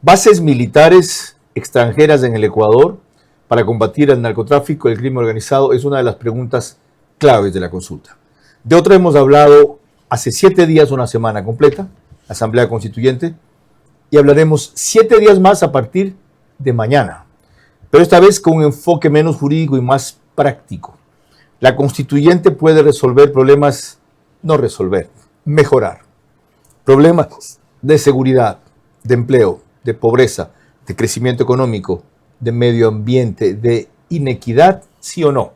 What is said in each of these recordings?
Bases militares extranjeras en el Ecuador para combatir el narcotráfico y el crimen organizado es una de las preguntas claves de la consulta. De otra hemos hablado hace 7 días, una semana completa, Asamblea Constituyente, y hablaremos 7 días más a partir de mañana, pero esta vez con un enfoque menos jurídico y más práctico. La Constituyente puede resolver problemas, no resolver, mejorar. Problemas de seguridad, de empleo, de pobreza, de crecimiento económico, de medio ambiente, de inequidad, sí o no.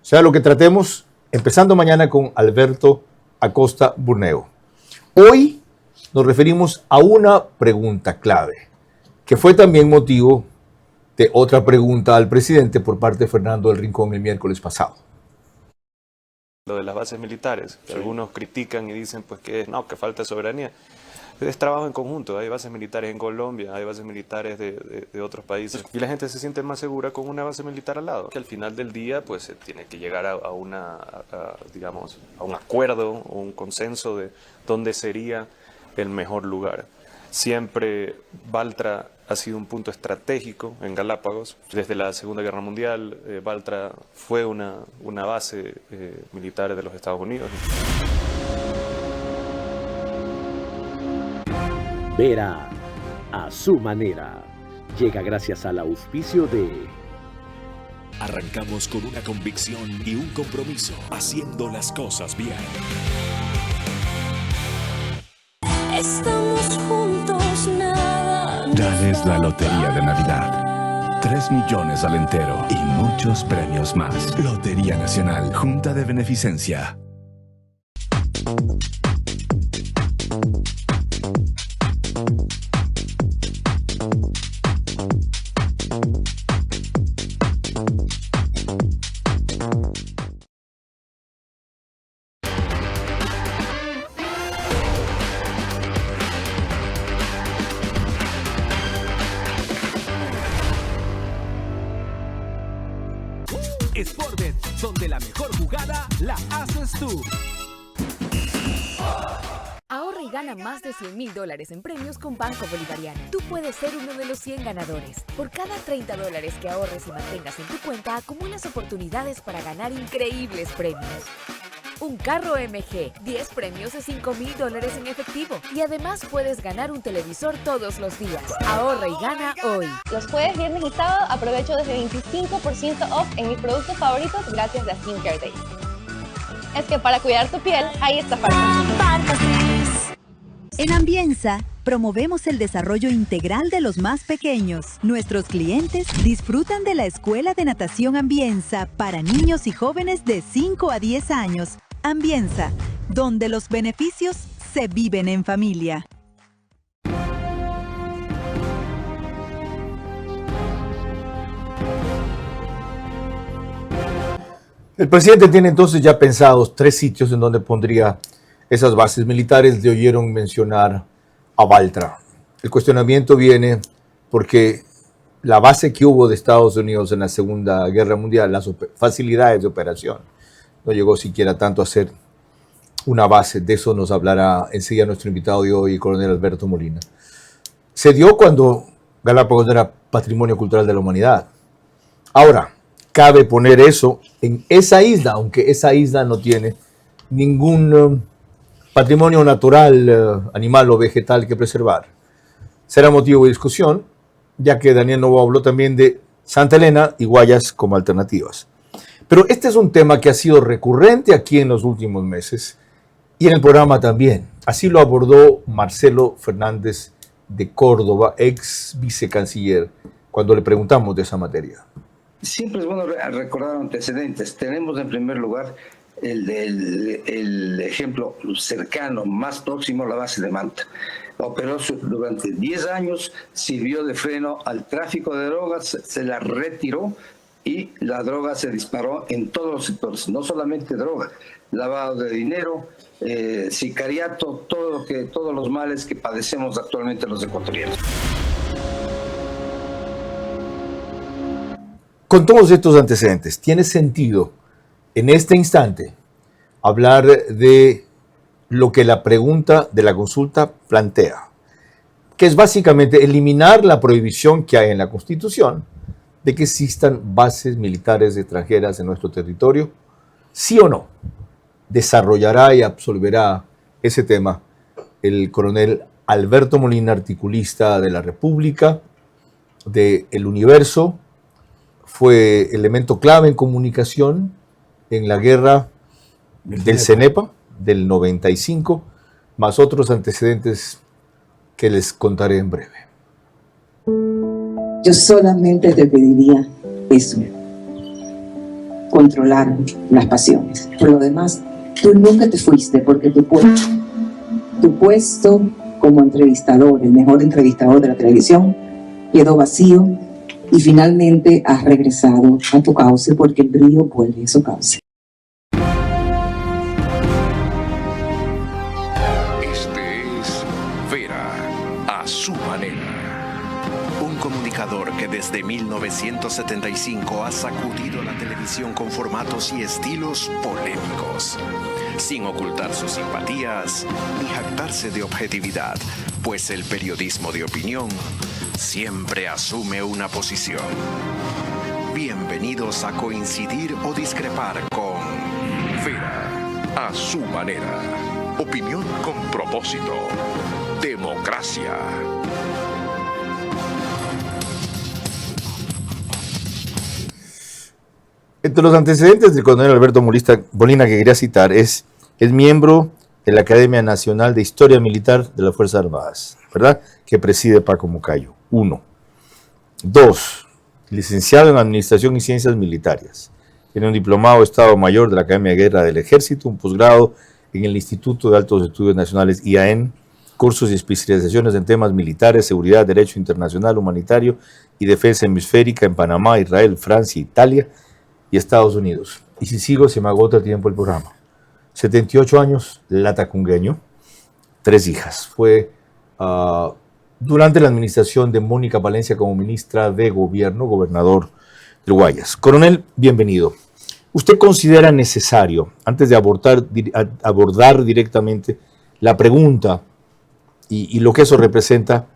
Sea lo que tratemos, empezando mañana con Alberto Acosta Burneo. Hoy nos referimos a una pregunta clave, que fue también motivo de otra pregunta al presidente por parte de Fernando del Rincón el miércoles pasado. Lo de las bases militares, que algunos critican y dicen pues que que falta soberanía. Es trabajo en conjunto, hay bases militares en Colombia, hay bases militares de otros países y la gente se siente más segura con una base militar al lado. Que al final del día pues se tiene que llegar a un acuerdo o un consenso de dónde sería el mejor lugar. Siempre Baltra ha sido un punto estratégico en Galápagos. Desde la Segunda Guerra Mundial, Baltra fue una base militar de los Estados Unidos. Vera a su manera. Llega gracias al auspicio de... Arrancamos con una convicción y un compromiso, haciendo las cosas bien. Estamos juntos, nada. Ya es la lotería de Navidad. 3 millones al entero y muchos premios más. Lotería Nacional, Junta de Beneficencia. Sportbet, donde la mejor jugada la haces tú. Ahorra y gana más de $100,000 en premios con Banco Bolivariano. Tú puedes ser uno de los 100 ganadores. Por cada $30 que ahorres y mantengas en tu cuenta, acumulas oportunidades para ganar increíbles premios. Un carro MG, 10 premios de $5,000 en efectivo. Y además puedes ganar un televisor todos los días. Ahorra y gana hoy. Los jueves, viernes y sábado aprovecho desde 25% off en mis productos favoritos gracias a Skincare Days. Es que para cuidar tu piel, ahí está Farmacist. En Ambienza, promovemos el desarrollo integral de los más pequeños. Nuestros clientes disfrutan de la Escuela de Natación Ambienza para niños y jóvenes de 5 a 10 años. Ambienza, donde los beneficios se viven en familia. El presidente tiene entonces ya pensados 3 sitios en donde pondría esas bases militares. Le oyeron mencionar a Baltra. El cuestionamiento viene porque la base que hubo de Estados Unidos en la Segunda Guerra Mundial, las facilidades de operación, no llegó siquiera tanto a ser una base. De eso nos hablará enseguida nuestro invitado de hoy, el coronel Alberto Molina. Se dio cuando Galápagos era patrimonio cultural de la humanidad. Ahora, cabe poner eso en esa isla, aunque esa isla no tiene ningún patrimonio natural, animal o vegetal que preservar. Será motivo de discusión, ya que Daniel Noboa habló también de Santa Elena y Guayas como alternativas. Pero este es un tema que ha sido recurrente aquí en los últimos meses y en el programa también. Así lo abordó Marcelo Fernández de Córdoba, ex vicecanciller, cuando le preguntamos de esa materia. Siempre es bueno recordar antecedentes. Tenemos en primer lugar el ejemplo cercano, más próximo, la base de Manta. Operó durante 10 años, sirvió de freno al tráfico de drogas, se la retiró y la droga se disparó en todos los sectores, no solamente droga, lavado de dinero, sicariato, todos los males que padecemos actualmente los ecuatorianos. Con todos estos antecedentes, ¿tiene sentido en este instante hablar de lo que la pregunta de la consulta plantea? que es básicamente eliminar la prohibición que hay en la Constitución de que existan bases militares extranjeras en nuestro territorio, ¿sí o no? Desarrollará y absolverá ese tema el coronel Alberto Molina, articulista de La República, de El Universo, fue elemento clave en comunicación en la guerra del CENEPA del 95, más otros antecedentes que les contaré en breve. Yo solamente te pediría eso, controlar las pasiones. Por lo demás, tú nunca te fuiste porque tu puesto como entrevistador, el mejor entrevistador de la televisión, quedó vacío y finalmente has regresado a tu cauce porque el brillo vuelve a su cauce. Este es Vera, a su manera. Un comunicador que desde 1975 ha sacudido la televisión con formatos y estilos polémicos, sin ocultar sus simpatías ni jactarse de objetividad, pues el periodismo de opinión siempre asume una posición. Bienvenidos a coincidir o discrepar con Vera, a su manera. Opinión con propósito. Democracia. Entre los antecedentes del coronel Alberto Molina que quería citar es miembro de la Academia Nacional de Historia Militar de las Fuerzas Armadas, ¿verdad? Que preside Paco Moncayo. 1. 2. Licenciado en Administración y Ciencias Militares. Tiene un diplomado de Estado Mayor de la Academia de Guerra del Ejército, un posgrado en el Instituto de Altos Estudios Nacionales IAN, cursos y especializaciones en temas militares, seguridad, derecho internacional, humanitario y defensa hemisférica en Panamá, Israel, Francia, Italia y Estados Unidos. Y si sigo, se me agota el tiempo el programa. 78 años, latacungueño, 3 hijas. Fue durante la administración de Mónica Palencia como ministra de Gobierno, gobernador del Guayas. Coronel, bienvenido. ¿Usted considera necesario, antes de abordar directamente la pregunta y lo que eso representa,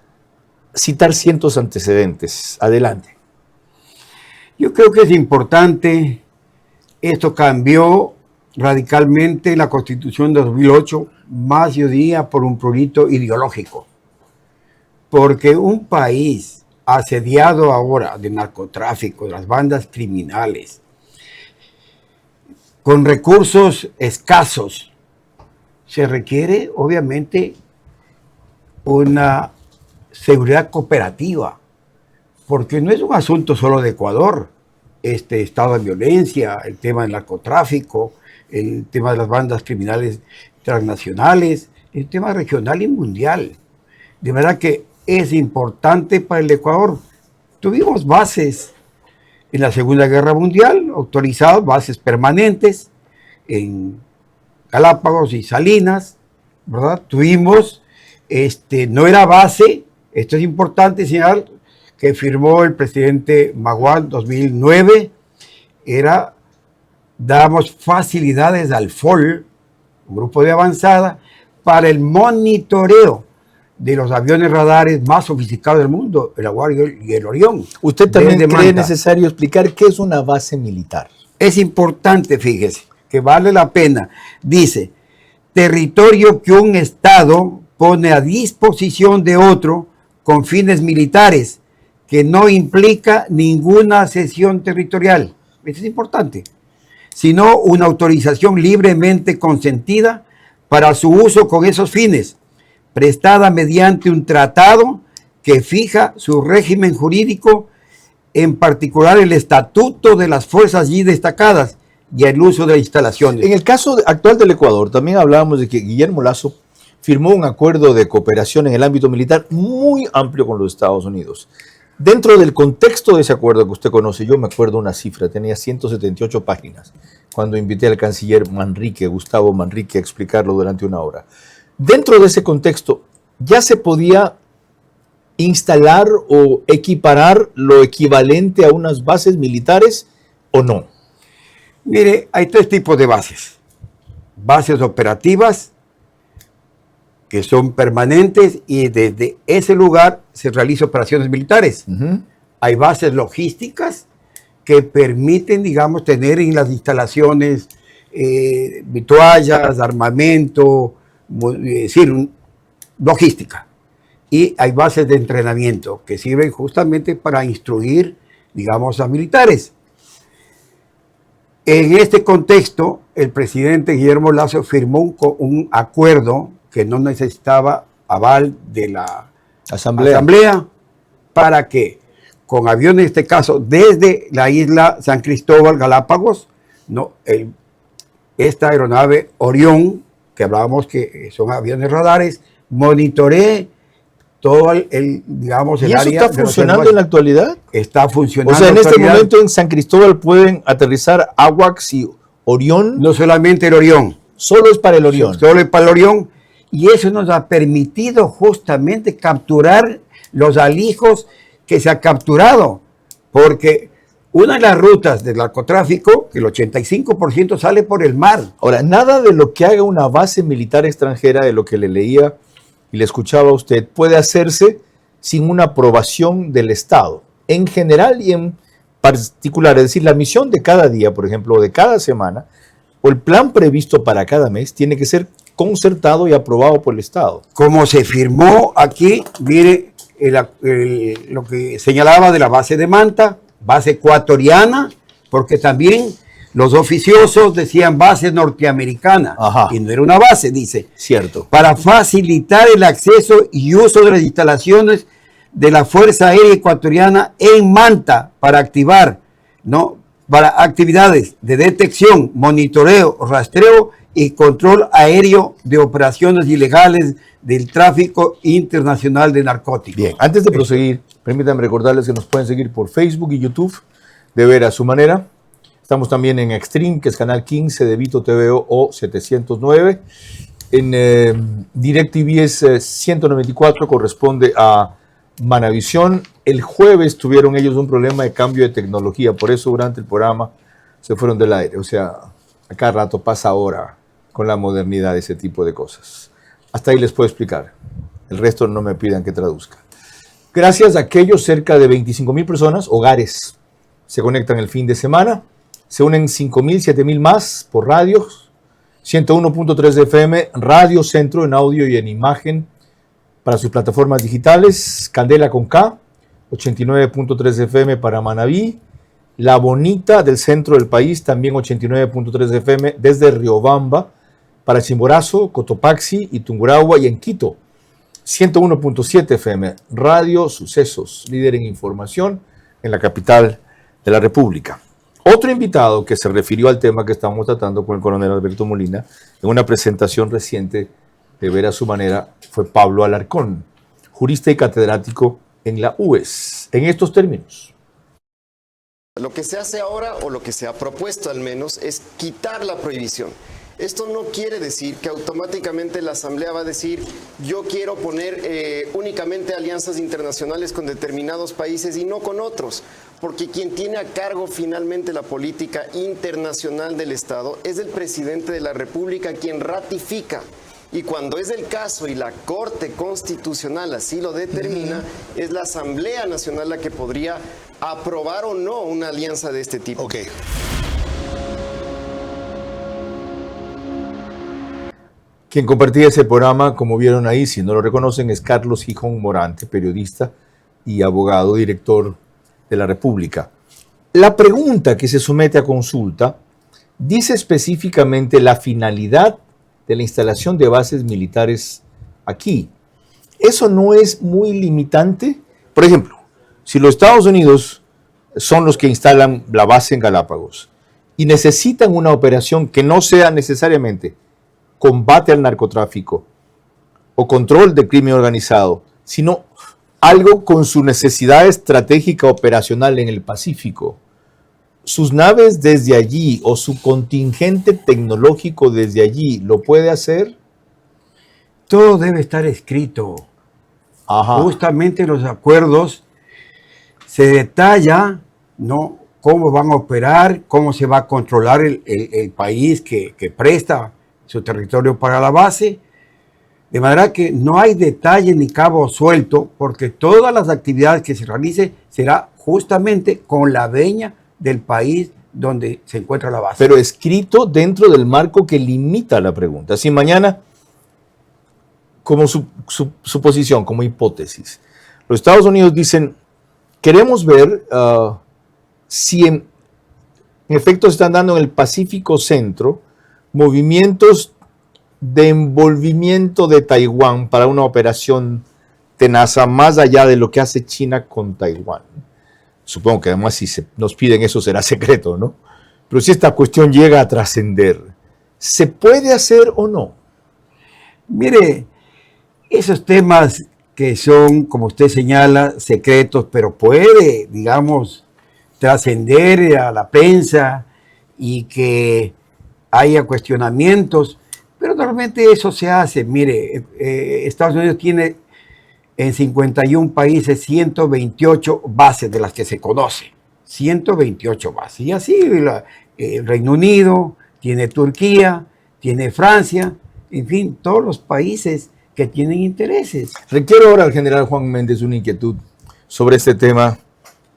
citar ciertos antecedentes? Adelante. Yo creo que es importante. Esto cambió radicalmente la Constitución de 2008, más yo diría por un prurito ideológico. Porque un país asediado ahora de narcotráfico, de las bandas criminales, con recursos escasos, se requiere obviamente una seguridad cooperativa, porque no es un asunto solo de Ecuador, este estado de violencia, el tema del narcotráfico, el tema de las bandas criminales transnacionales, el tema regional y mundial. De verdad que es importante para el Ecuador. Tuvimos bases en la Segunda Guerra Mundial, autorizadas, bases permanentes en Galápagos y Salinas, ¿verdad? Tuvimos, no era base, esto es importante señalar, que firmó el presidente Maguán en 2009, damos facilidades al FOL, un grupo de avanzada, para el monitoreo de los aviones radares más sofisticados del mundo, el Jaguar y el Orión. ¿Usted también cree necesario explicar qué es una base militar? Es importante, fíjese, que vale la pena. Dice, territorio que un Estado pone a disposición de otro con fines militares, que no implica ninguna cesión territorial. Eso es importante. Sino una autorización libremente consentida para su uso con esos fines, prestada mediante un tratado que fija su régimen jurídico, en particular el estatuto de las fuerzas allí destacadas y el uso de instalaciones. En el caso actual del Ecuador, también hablábamos de que Guillermo Lasso firmó un acuerdo de cooperación en el ámbito militar muy amplio con los Estados Unidos. Dentro del contexto de ese acuerdo que usted conoce, yo me acuerdo una cifra, tenía 178 páginas, cuando invité al canciller Gustavo Manrique, a explicarlo durante una hora. Dentro de ese contexto, ¿ya se podía instalar o equiparar lo equivalente a unas bases militares o no? Mire, hay 3 tipos de bases. Bases operativas, que son permanentes y desde ese lugar se realizan operaciones militares. Hay bases logísticas que permiten, digamos, tener en las instalaciones vituallas, armamento, es decir, logística. Y hay bases de entrenamiento que sirven justamente para instruir, digamos, a militares. En este contexto, el presidente Guillermo Lasso firmó un acuerdo que no necesitaba aval de la Asamblea para que con aviones, en este caso, desde la isla San Cristóbal, Galápagos, esta aeronave Orión, que hablábamos que son aviones radares, monitoree todo digamos, el área. ¿Y eso está funcionando en la actualidad? Está funcionando. O sea, en este momento en San Cristóbal pueden aterrizar AWACS y Orión. No solamente el Orión. Solo es para el Orión. Solo es para el Orión. Y eso nos ha permitido justamente capturar los alijos que se ha capturado. Porque una de las rutas del narcotráfico, que el 85% sale por el mar. Ahora, nada de lo que haga una base militar extranjera, de lo que le leía y le escuchaba a usted, puede hacerse sin una aprobación del Estado, en general y en particular. Es decir, la misión de cada día, por ejemplo, o de cada semana, o el plan previsto para cada mes, tiene que ser concertado y aprobado por el Estado. Como se firmó aquí, mire lo que señalaba de la base de Manta, base ecuatoriana, porque también los oficiosos decían base norteamericana. Ajá. Y no era una base, dice. Cierto. Para facilitar el acceso y uso de las instalaciones de la Fuerza Aérea Ecuatoriana en Manta para activar, ¿no? Para actividades de detección, monitoreo, rastreo y control aéreo de operaciones ilegales del tráfico internacional de narcóticos. Bien, antes de proseguir, permítanme recordarles que nos pueden seguir por Facebook y YouTube, de ver a su manera. Estamos también en Extreme, que es canal 15 de Vito TVO o 709. En DirecTV es 194, corresponde a Manavisión. El jueves tuvieron ellos un problema de cambio de tecnología, por eso durante el programa se fueron del aire. O sea, a cada rato pasa ahora con la modernidad de ese tipo de cosas. Hasta ahí les puedo explicar. El resto no me pidan que traduzca. Gracias a aquellos cerca de 25,000 personas, hogares, se conectan el fin de semana. Se unen 5,000, 7,000 más por radios. 101.3 de FM, Radio Centro en audio y en imagen para sus plataformas digitales. Candela con K, 89.3 de FM para Manabí. La Bonita del centro del país, también 89.3 de FM desde Riobamba para Chimborazo, Cotopaxi y Tungurahua, y en Quito. 101.7 FM, Radio Sucesos, líder en información en la capital de la República. Otro invitado que se refirió al tema que estamos tratando con el coronel Alberto Molina en una presentación reciente de Ver a su manera fue Pablo Alarcón, jurista y catedrático en la UES. En estos términos. Lo que se hace ahora, o lo que se ha propuesto al menos, es quitar la prohibición. Esto no quiere decir que automáticamente la Asamblea va a decir yo quiero poner únicamente alianzas internacionales con determinados países y no con otros, porque quien tiene a cargo finalmente la política internacional del Estado es el presidente de la República, quien ratifica. Y cuando es el caso y la Corte Constitucional así lo determina, es la Asamblea Nacional la que podría aprobar o no una alianza de este tipo. Okay. Quien compartía ese programa, como vieron ahí, si no lo reconocen, es Carlos Gijón Morante, periodista y abogado, director de la República. La pregunta que se somete a consulta dice específicamente la finalidad de la instalación de bases militares aquí. ¿Eso no es muy limitante? Por ejemplo, si los Estados Unidos son los que instalan la base en Galápagos y necesitan una operación que no sea necesariamente combate al narcotráfico o control del crimen organizado, sino algo con su necesidad estratégica operacional en el Pacífico, sus naves desde allí o su contingente tecnológico desde allí, ¿lo puede hacer? Todo debe estar escrito. Ajá. Justamente en los acuerdos se detalla, ¿no?, cómo van a operar, cómo se va a controlar el país que presta su territorio para la base, De manera que no hay detalle ni cabo suelto, porque todas las actividades que se realicen será justamente con la veña del país donde se encuentra la base. Pero escrito dentro del marco que limita la pregunta. Si mañana, como suposición, como hipótesis, los Estados Unidos dicen, queremos ver si en efecto se están dando en el Pacífico Centro movimientos de envolvimiento de Taiwán para una operación tenaza más allá de lo que hace China con Taiwán. Supongo que además si nos piden eso será secreto, ¿no? Pero si esta cuestión llega a trascender, ¿se puede hacer o no? Mire, esos temas que son, como usted señala, secretos, pero puede, digamos, trascender a la prensa y que haya cuestionamientos, pero normalmente eso se hace. Mire, Estados Unidos tiene en 51 países 128 bases de las que se conoce, 128 bases. Y así el Reino Unido, tiene Turquía, tiene Francia, en fin, todos los países que tienen intereses. Requiero ahora al general Juan Méndez una inquietud sobre este tema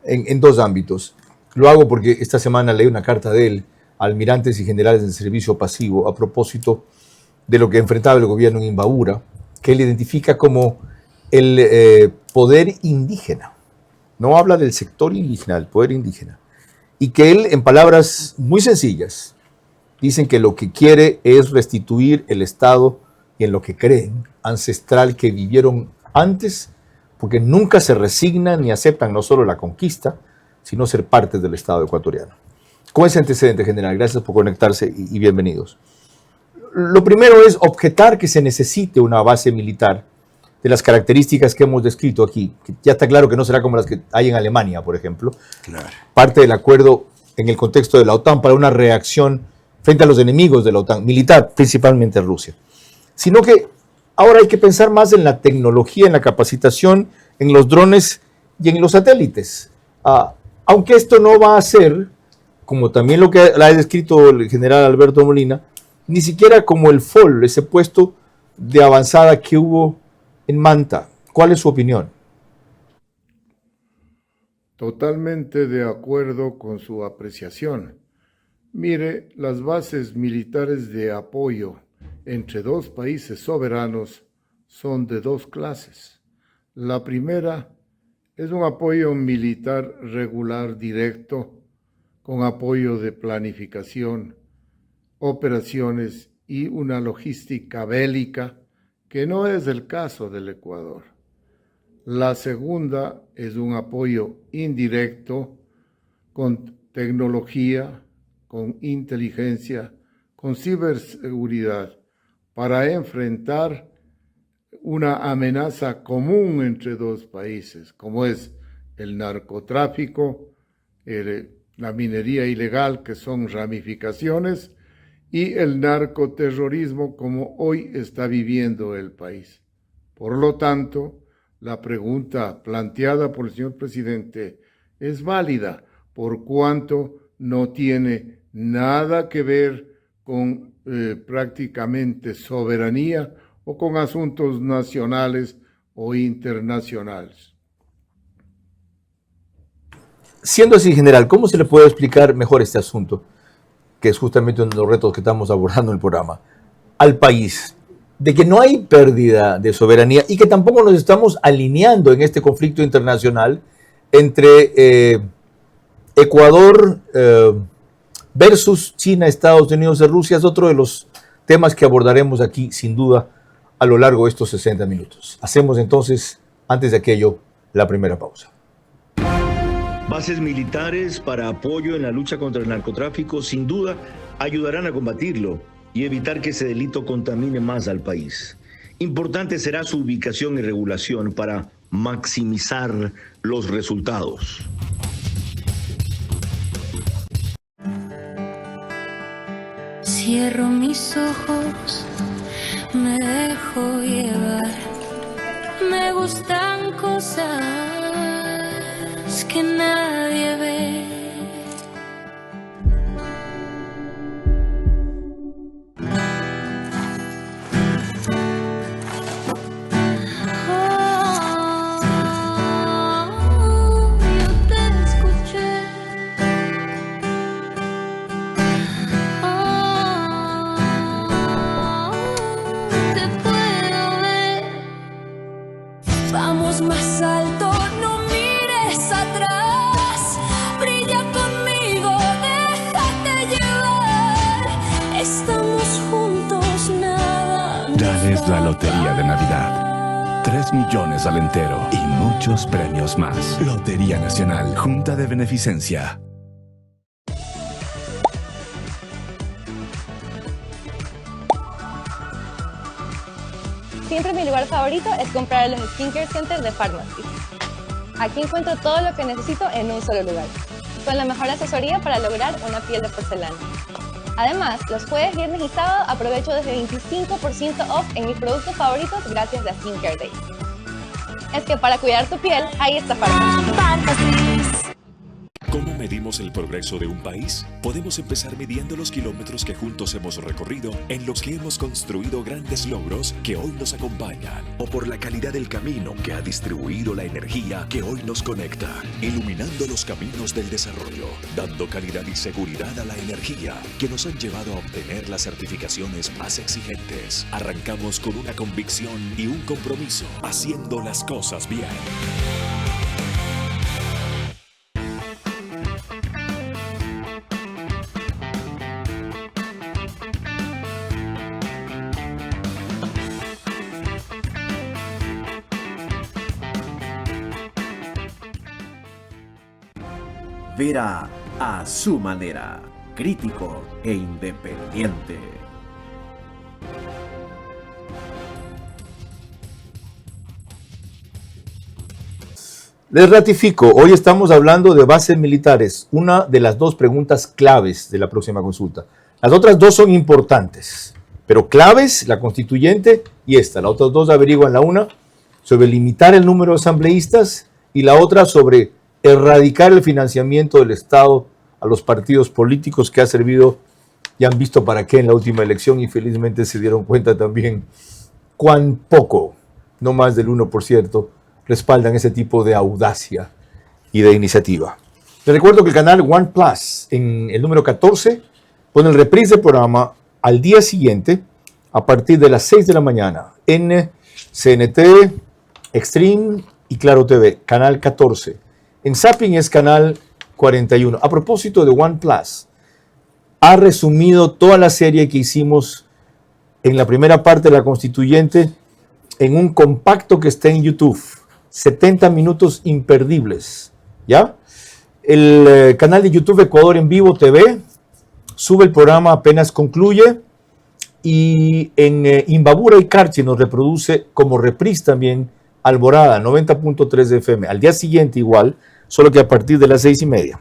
en dos ámbitos. Lo hago porque esta semana leí una carta de él a almirantes y generales del servicio pasivo a propósito de lo que enfrentaba el gobierno en Imbabura, que él identifica como el poder indígena. No habla del sector indígena, el poder indígena. Y que él, en palabras muy sencillas, dicen que lo que quiere es restituir el Estado y en lo que creen ancestral que vivieron antes, porque nunca se resignan ni aceptan no solo la conquista, sino ser parte del Estado ecuatoriano. Con ese antecedente, general, gracias por conectarse y bienvenidos. Lo primero es objetar que se necesite una base militar de las características que hemos descrito aquí, que ya está claro que no será como las que hay en Alemania, por ejemplo. Claro. Parte del acuerdo en el contexto de la OTAN para una reacción frente a los enemigos de la OTAN, militar, principalmente Rusia. Sino que ahora hay que pensar más en la tecnología, en la capacitación, en los drones y en los satélites. Aunque esto no va a ser, como también lo que ha descrito el general Alberto Molina, ni siquiera como el FOL, ese puesto de avanzada que hubo en Manta. ¿Cuál es su opinión? Totalmente de acuerdo con su apreciación. Mire, las bases militares de apoyo entre dos países soberanos son de dos clases. La primera es un apoyo militar regular directo, con apoyo de planificación, operaciones y una logística bélica, que no es el caso del Ecuador. La segunda es un apoyo indirecto con tecnología, con inteligencia, con ciberseguridad, para enfrentar una amenaza común entre dos países, como es el narcotráfico, la minería ilegal, que son ramificaciones, y el narcoterrorismo como hoy está viviendo el país. Por lo tanto, la pregunta planteada por el señor presidente es válida, por cuanto no tiene nada que ver con prácticamente soberanía o con asuntos nacionales o internacionales. Siendo así, general, ¿cómo se le puede explicar mejor este asunto, que es justamente uno de los retos que estamos abordando en el programa, al país, de que no hay pérdida de soberanía y que tampoco nos estamos alineando en este conflicto internacional entre Ecuador versus China, Estados Unidos y Rusia? Es otro de los temas que abordaremos aquí, sin duda, a lo largo de estos 60 minutos. Hacemos entonces, antes de aquello, la primera pausa. Bases militares para apoyo en la lucha contra el narcotráfico sin duda ayudarán a combatirlo y evitar que ese delito contamine más al país. Importante será su ubicación y regulación para maximizar los resultados. Cierro mis ojos, me dejo llevar. Me gustan cosas que nadie ve. Dales la lotería de Navidad. 3 millones al entero y muchos premios más. Lotería Nacional, Junta de Beneficencia. Siempre mi lugar favorito es comprar en los Skincare Center de Pharmacy. Aquí encuentro todo lo que necesito en un solo lugar, con la mejor asesoría para lograr una piel de porcelana. Además, los jueves, viernes y sábado aprovecho desde 25% off en mis productos favoritos gracias a Skincare Days. Es que para cuidar tu piel, ahí está Pharmacy. ¿Cómo medimos el progreso de un país? Podemos empezar midiendo los kilómetros que juntos hemos recorrido, en los que hemos construido grandes logros que hoy nos acompañan, o por la calidad del camino que ha distribuido la energía que hoy nos conecta, iluminando los caminos del desarrollo, dando calidad y seguridad a la energía que nos han llevado a obtener las certificaciones más exigentes. Arrancamos con una convicción y un compromiso, haciendo las cosas bien. Vera a su manera, crítico e independiente. Les ratifico, hoy estamos hablando de bases militares, una de las dos preguntas claves de la próxima consulta. Las otras dos son importantes, pero claves, la constituyente y esta. Las otras dos averiguan, la una sobre limitar el número de asambleístas y la otra sobre erradicar el financiamiento del Estado a los partidos políticos, que ha servido, ya han visto para qué en la última elección y felizmente se dieron cuenta también cuán poco, no más del 1%, respaldan ese tipo de audacia y de iniciativa. Les recuerdo que el canal One Plus, en el número 14, pone el reprise del programa al día siguiente a partir de las 6 de la mañana en CNT, Extreme y Claro TV, canal 14. En Zapping es canal 41. A propósito de One Plus, ha resumido toda la serie que hicimos en la primera parte de la constituyente en un compacto que está en YouTube. 70 minutos imperdibles, ¿ya? El canal de YouTube Ecuador en Vivo TV sube el programa apenas concluye, y en Imbabura y Carchi nos reproduce como reprise también Alborada 90.3 de FM. Al día siguiente igual, solo que a partir de las 6:30.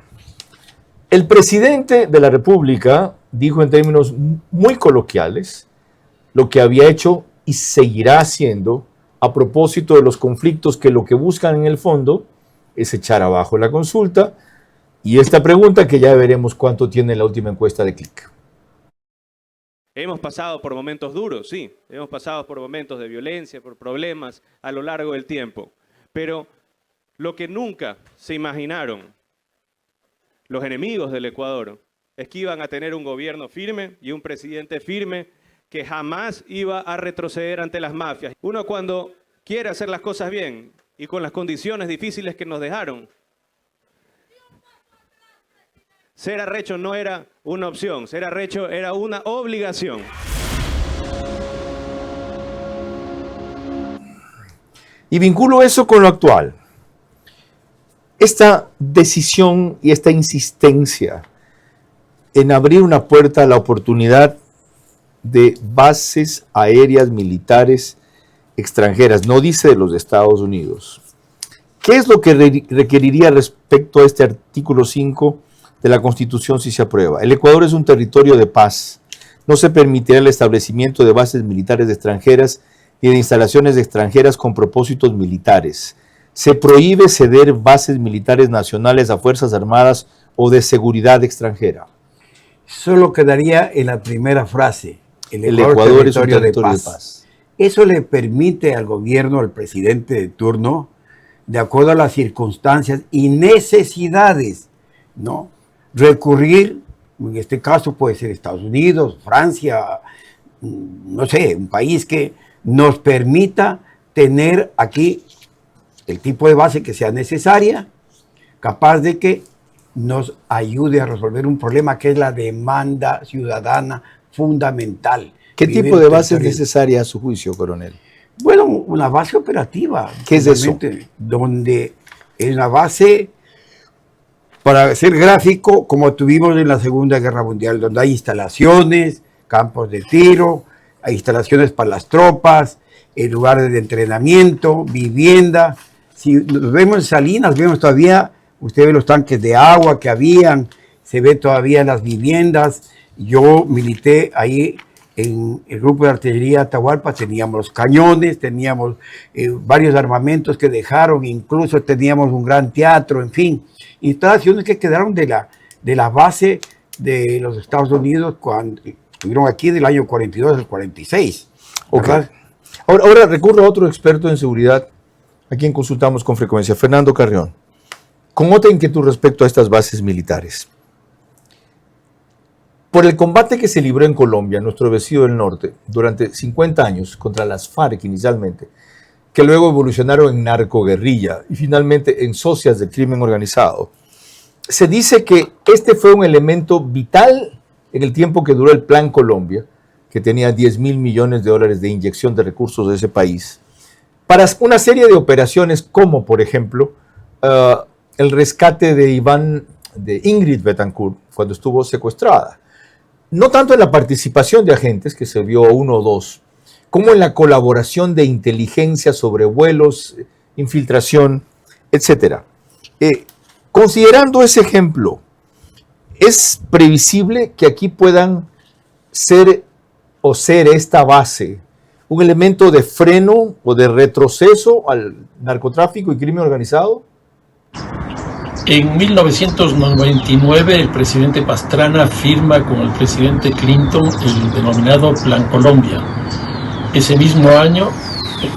El presidente de la República dijo en términos muy coloquiales lo que había hecho y seguirá haciendo a propósito de los conflictos que lo que buscan en el fondo es echar abajo la consulta, y esta pregunta que ya veremos cuánto tiene la última encuesta de Click. Hemos pasado por momentos duros, sí, hemos pasado por momentos de violencia, por problemas a lo largo del tiempo, pero lo que nunca se imaginaron los enemigos del Ecuador es que iban a tener un gobierno firme y un presidente firme que jamás iba a retroceder ante las mafias. Uno, cuando quiere hacer las cosas bien y con las condiciones difíciles que nos dejaron, ser arrecho no era una opción, ser arrecho era una obligación. Y vinculo eso con lo actual. Esta decisión y esta insistencia en abrir una puerta a la oportunidad de bases aéreas militares extranjeras, no dice de los Estados Unidos. ¿Qué es lo que requeriría respecto a este artículo 5 de la Constitución si se aprueba? El Ecuador es un territorio de paz. No se permitirá el establecimiento de bases militares extranjeras ni de instalaciones extranjeras con propósitos militares. Se prohíbe ceder bases militares nacionales a Fuerzas Armadas o de seguridad extranjera. Solo quedaría en la primera frase. El Ecuador es un territorio de paz. Eso le permite al gobierno, al presidente de turno, de acuerdo a las circunstancias y necesidades, ¿no?, recurrir, en este caso puede ser Estados Unidos, Francia, no sé, un país que nos permita tener aquí el tipo de base que sea necesaria, capaz de que nos ayude a resolver un problema que es la demanda ciudadana fundamental, ¿Qué vive tipo en de base es territorio. necesaria a su juicio, coronel? Bueno, una base operativa. ¿Qué es eso? Donde es una base, para ser gráfico, como tuvimos en la Segunda Guerra Mundial, donde hay instalaciones, campos de tiro, hay instalaciones para las tropas, lugares de entrenamiento, vivienda. Si nos vemos en Salinas, vemos todavía, usted ve los tanques de agua que habían, se ve todavía las viviendas. Yo milité ahí en el grupo de artillería Atahualpa, teníamos los cañones, teníamos varios armamentos que dejaron, incluso teníamos un gran teatro, en fin, instalaciones que quedaron de la base de los Estados Unidos cuando estuvieron aquí del año 42 al 46. Okay. Ahora recurro a otro experto en seguridad, a quien consultamos con frecuencia, Fernando Carrión, con otra inquietud respecto a estas bases militares. Por el combate que se libró en Colombia, nuestro vecino del norte, durante 50 años contra las FARC inicialmente, que luego evolucionaron en narcoguerrilla y finalmente en socias del crimen organizado, se dice que este fue un elemento vital en el tiempo que duró el Plan Colombia, que tenía 10.000 millones de dólares de inyección de recursos de ese país, para una serie de operaciones como, por ejemplo, el rescate de Ingrid Betancourt cuando estuvo secuestrada. No tanto en la participación de agentes, que se vio 1 o 2, como en la colaboración de inteligencia sobre vuelos, infiltración, etc. Considerando ese ejemplo, ¿es previsible que aquí puedan ser esta base un elemento de freno o de retroceso al narcotráfico y crimen organizado? En 1999 el presidente Pastrana firma con el presidente Clinton el denominado Plan Colombia. Ese mismo año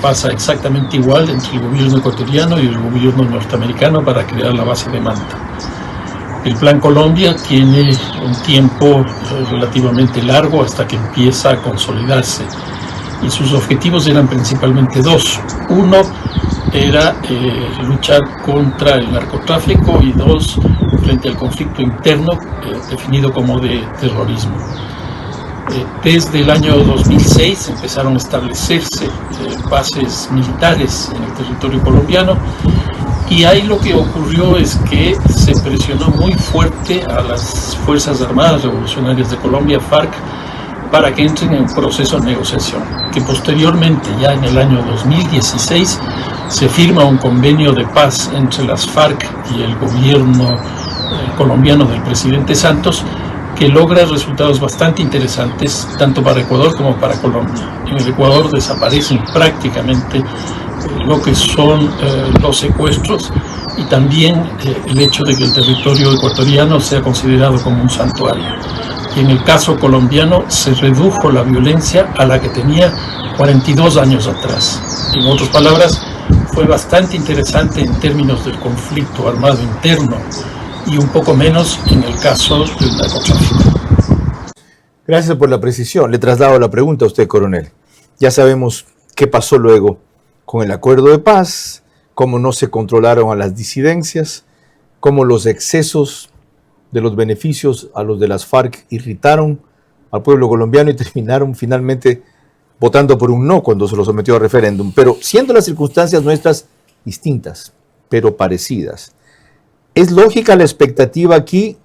pasa exactamente igual entre el gobierno ecuatoriano y el gobierno norteamericano para crear la base de Manta. El Plan Colombia tiene un tiempo relativamente largo hasta que empieza a consolidarse y sus objetivos eran principalmente 2. Uno era luchar contra el narcotráfico y 2, frente al conflicto interno definido como de terrorismo. Desde el año 2006 empezaron a establecerse bases militares en el territorio colombiano y ahí lo que ocurrió es que se presionó muy fuerte a las Fuerzas Armadas Revolucionarias de Colombia, FARC, para que entren en un proceso de negociación, que posteriormente, ya en el año 2016, se firma un convenio de paz entre las FARC y el gobierno colombiano del presidente Santos, que logra resultados bastante interesantes, tanto para Ecuador como para Colombia. En el Ecuador desaparecen prácticamente lo que son los secuestros y también el hecho de que el territorio ecuatoriano sea considerado como un santuario. Y en el caso colombiano se redujo la violencia a la que tenía 42 años atrás. En otras palabras, fue bastante interesante en términos del conflicto armado interno y un poco menos en el caso del narcotráfico. Gracias por la precisión. Le traslado la pregunta a usted, coronel. Ya sabemos qué pasó luego con el acuerdo de paz, cómo no se controlaron a las disidencias, cómo los excesos de los beneficios a los de las FARC irritaron al pueblo colombiano y terminaron finalmente votando por un no cuando se lo sometió a referéndum. Pero siendo las circunstancias nuestras distintas, pero parecidas, ¿es lógica la expectativa aquí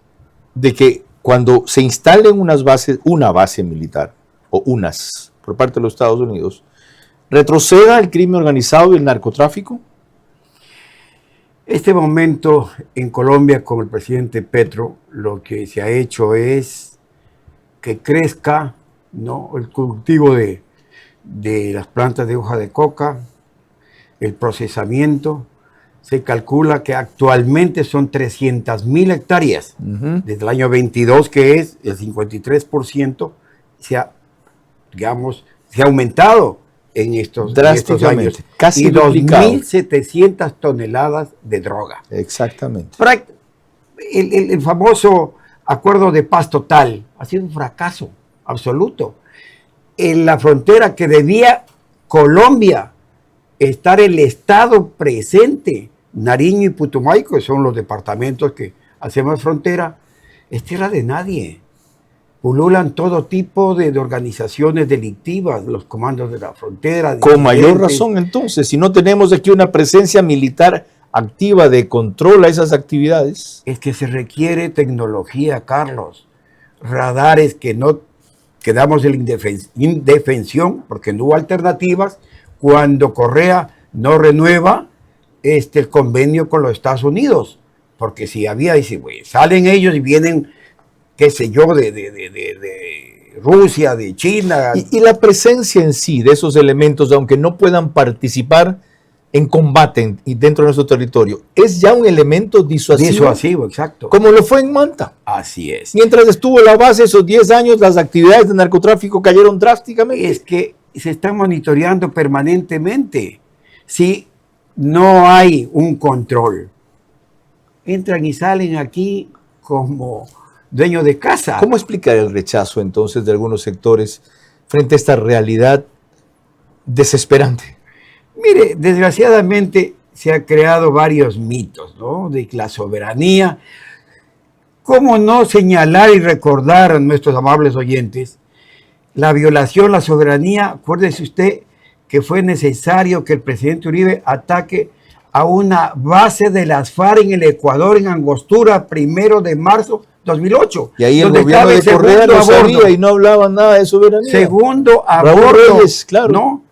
de que cuando se instalen una base militar, o unas, por parte de los Estados Unidos, retroceda el crimen organizado y el narcotráfico? Este momento en Colombia con el presidente Petro, lo que se ha hecho es que crezca, ¿no?, el cultivo de las plantas de hoja de coca, el procesamiento. Se calcula que actualmente son 300.000 hectáreas. Desde el año 22, que es el 53%, se ha aumentado en estos años. Casi y duplicado. 2.700 toneladas de droga. Exactamente. El famoso acuerdo de paz total ha sido un fracaso absoluto. En la frontera que debía Colombia estar el Estado presente, Nariño y Putumayo, que son los departamentos que hacemos frontera, es tierra de nadie. pululan todo tipo de organizaciones delictivas, los comandos de la frontera. Con mayor disidentes. razón, entonces, si no tenemos aquí una presencia militar activa de control a esas actividades. Es que se requiere tecnología, Carlos. Radares que no quedamos en indefensión porque no hubo alternativas cuando Correa no renueva el convenio con los Estados Unidos. Porque si había, dice, pues, salen ellos y vienen, qué sé yo, de Rusia, de China. Y la presencia en sí de esos elementos, aunque no puedan participar en combate y dentro de nuestro territorio, es ya un elemento disuasivo. Disuasivo, exacto. Como lo fue en Manta. Así es. Mientras estuvo la base esos 10 años, las actividades de narcotráfico cayeron drásticamente. Es que se están monitoreando permanentemente. Si no hay un control, entran y salen aquí como dueños de casa. ¿Cómo explicar el rechazo entonces de algunos sectores frente a esta realidad desesperante? Mire, desgraciadamente se han creado varios mitos, ¿no? De la soberanía. ¿Cómo no señalar y recordar a nuestros amables oyentes la violación, la soberanía? Acuérdese usted que fue necesario que el presidente Uribe ataque a una base de las FARC en el Ecuador, en Angostura, 1 de marzo 2008. Y ahí el gobierno de Correa lo sabía y no hablaba nada de soberanía. Segundo a Raúl bordo, Reyes, claro. ¿no?